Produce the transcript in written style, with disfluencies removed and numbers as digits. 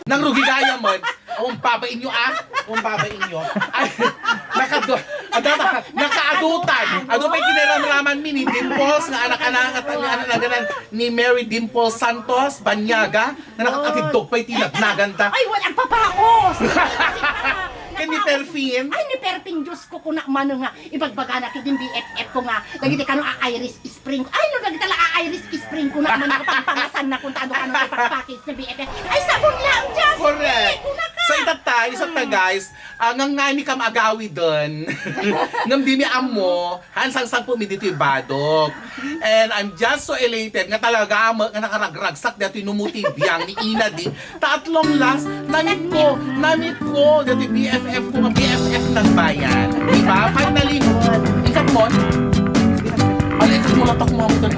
Nang rugi gaya mo, babain nyo babain nyo. Ay, nakaadutan. Ano pa yung kinaramraman ni Dimples, na anak-anak ni Mary Dimples Santos, Banyaga, na nakakatidog pa yung tinagnagan ta. Ay, walang papaos! Kani Perfin. Ay, ni Perfin, Diyos ko kuna mano nga. Ibagbaga na kitin BFF ko nga. Nagiti ka nung a-iris spring. Ay, nung nagitala a-iris spring ko na mano pangpangasan na kung tado ka nung ipagpakis na BFF. Ay, sabon lang, Diyos! Correct. Kuna ka! So itatay, guys, ngang nani kam agawi doon. Ngam di mi amo, hansang-sang po mi dito yung badok. And I'm just so elated nga talaga nga nakaragragsak dito yung numutibiyang ni Ina di. Tatlong last, namit ko dito yung BFF ko, BFF ng bayan. Diba? Finally, isang mo, alikat mo latak mo ako doon